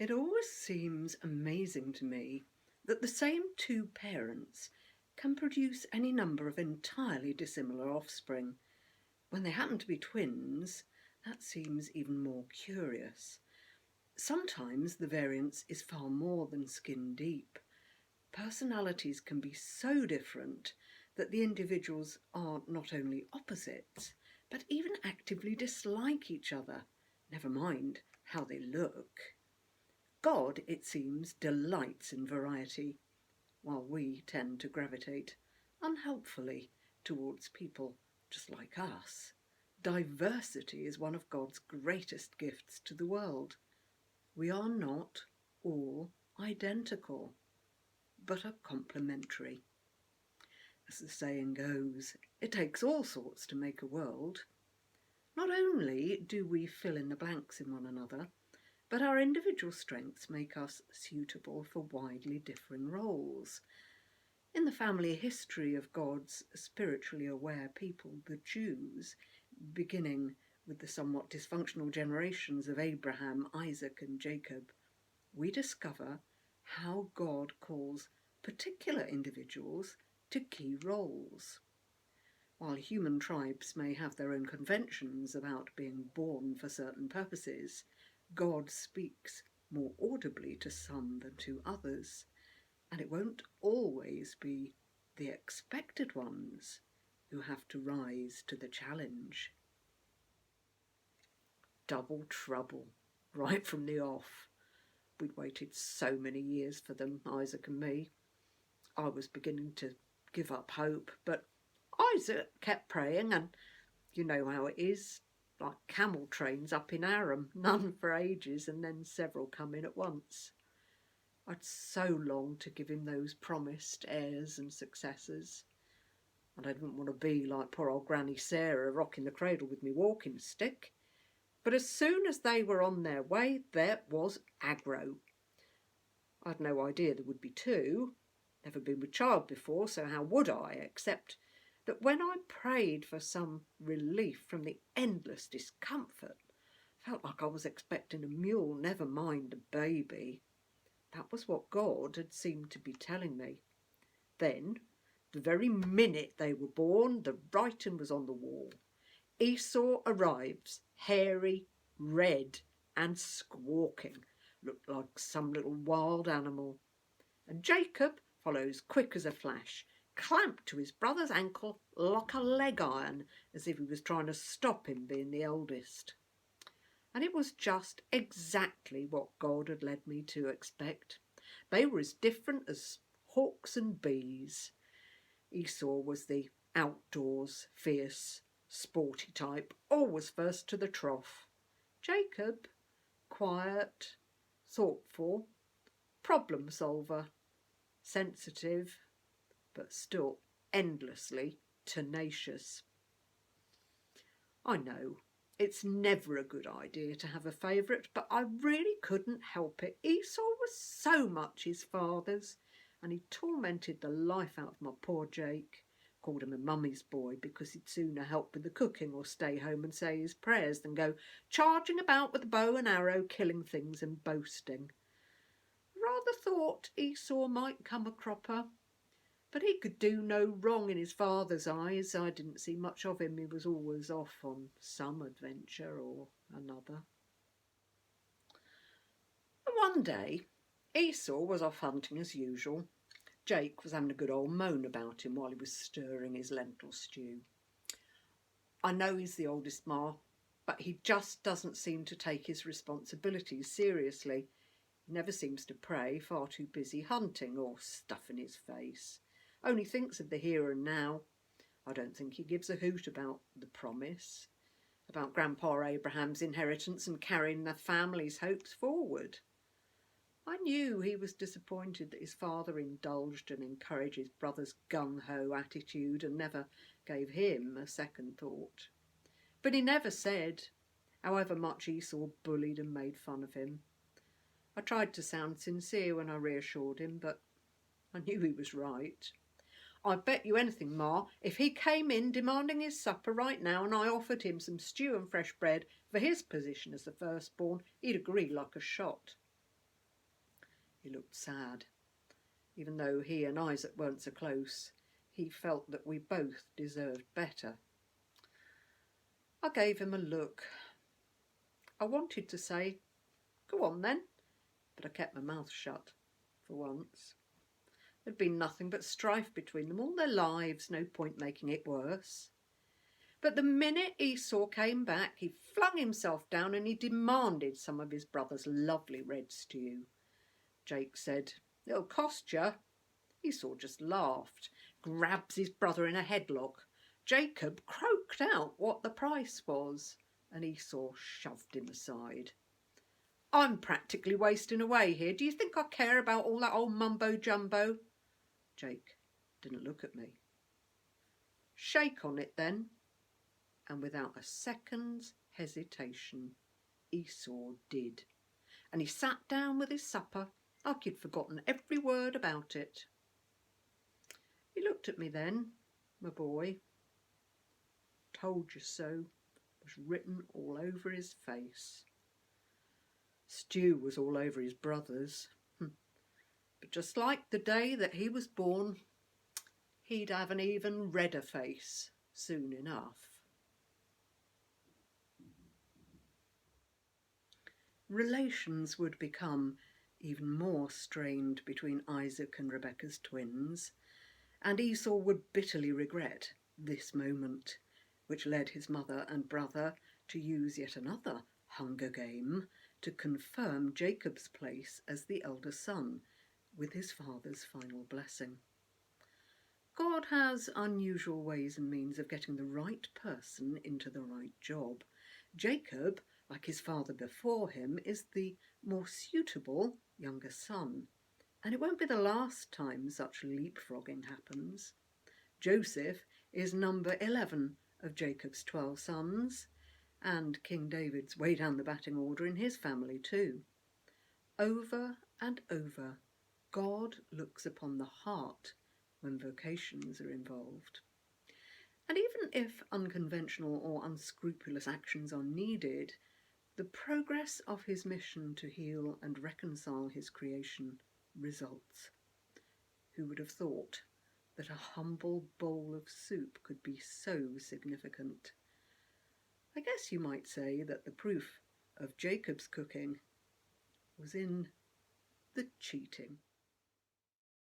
It always seems amazing to me that the same two parents can produce any number of entirely dissimilar offspring. When they happen to be twins, that seems even more curious. Sometimes the variance is far more than skin deep. Personalities can be so different that the individuals are not only opposites, but even actively dislike each other, never mind how they look. God, it seems, delights in variety, while we tend to gravitate unhelpfully towards people just like us. Diversity is one of God's greatest gifts to the world. We are not all identical, but are complementary. As the saying goes, it takes all sorts to make a world. Not only do we fill in the blanks in one another, but our individual strengths make us suitable for widely differing roles. In the family history of God's spiritually aware people, the Jews, beginning with the somewhat dysfunctional generations of Abraham, Isaac, and Jacob, we discover how God calls particular individuals to key roles. While human tribes may have their own conventions about being born for certain purposes, God speaks more audibly to some than to others, and it won't always be the expected ones who have to rise to the challenge. Double trouble, right from the off. We'd waited so many years for them, Isaac and me. I was beginning to give up hope, but Isaac kept praying, and you know how it is, like camel trains up in Aram, none for ages and then several come in at once. I'd so longed to give him those promised heirs and successors, and I didn't want to be like poor old Granny Sarah rocking the cradle with me walking stick. But as soon as they were on their way, there was aggro. I'd no idea there would be two. Never been with child before, so how would I, except that when I prayed for some relief from the endless discomfort, felt like I was expecting a mule, never mind a baby. That was what God had seemed to be telling me. Then, the very minute they were born, the writing was on the wall. Esau arrives, hairy, red and squawking, looked like some little wild animal. And Jacob follows quick as a flash, clamped to his brother's ankle like a leg iron, as if he was trying to stop him being the eldest. And it was just exactly what God had led me to expect. They were as different as hawks and bees. Esau was the outdoors, fierce, sporty type, always first to the trough. Jacob, quiet, thoughtful, problem solver, sensitive, but still endlessly tenacious. I know it's never a good idea to have a favourite, but I really couldn't help it. Esau was so much his father's, and he tormented the life out of my poor Jake. Called him a mummy's boy because he'd sooner help with the cooking or stay home and say his prayers than go charging about with a bow and arrow, killing things and boasting. Rather thought Esau might come a cropper, but he could do no wrong in his father's eyes. I didn't see much of him. He was always off on some adventure or another. And one day, Esau was off hunting as usual. Jake was having a good old moan about him while he was stirring his lentil stew. I know he's the oldest, Ma, but he just doesn't seem to take his responsibilities seriously. He never seems to pray, far too busy hunting or stuffing his face. Only thinks of the here and now. I don't think he gives a hoot about the promise, about Grandpa Abraham's inheritance and carrying the family's hopes forward. I knew he was disappointed that his father indulged and encouraged his brother's gung-ho attitude and never gave him a second thought. But he never said, however much Esau bullied and made fun of him. I tried to sound sincere when I reassured him, but I knew he was right. I bet you anything, Ma, if he came in demanding his supper right now and I offered him some stew and fresh bread for his position as the firstborn, he'd agree like a shot. He looked sad. Even though he and Isaac weren't so close, he felt that we both deserved better. I gave him a look. I wanted to say, "Go on then," but I kept my mouth shut, for once. There'd been nothing but strife between them all their lives, no point making it worse. But the minute Esau came back, he flung himself down and he demanded some of his brother's lovely red stew. Jake said, "It'll cost you." Esau just laughed, grabs his brother in a headlock. Jacob croaked out what the price was, and Esau shoved him aside. "I'm practically wasting away here. Do you think I care about all that old mumbo-jumbo?" Jake didn't look at me. "Shake on it then." And without a second's hesitation, Esau did. And he sat down with his supper like he'd forgotten every word about it. He looked at me then, my boy. "Told you so" was written all over his face. Stew was all over his brother's. But just like the day that he was born, he'd have an even redder face soon enough. Relations would become even more strained between Isaac and Rebekah's twins, and Esau would bitterly regret this moment, which led his mother and brother to use yet another Hunger Game to confirm Jacob's place as the elder son, with his father's final blessing. God has unusual ways and means of getting the right person into the right job. Jacob, like his father before him, is the more suitable younger son, and it won't be the last time such leapfrogging happens. Joseph is number 11 of Jacob's 12 sons, and King David's way down the batting order in his family too. Over and over, God looks upon the heart when vocations are involved. And even if unconventional or unscrupulous actions are needed, the progress of his mission to heal and reconcile his creation results. Who would have thought that a humble bowl of soup could be so significant? I guess you might say that the proof of Jacob's cooking was in the cheating.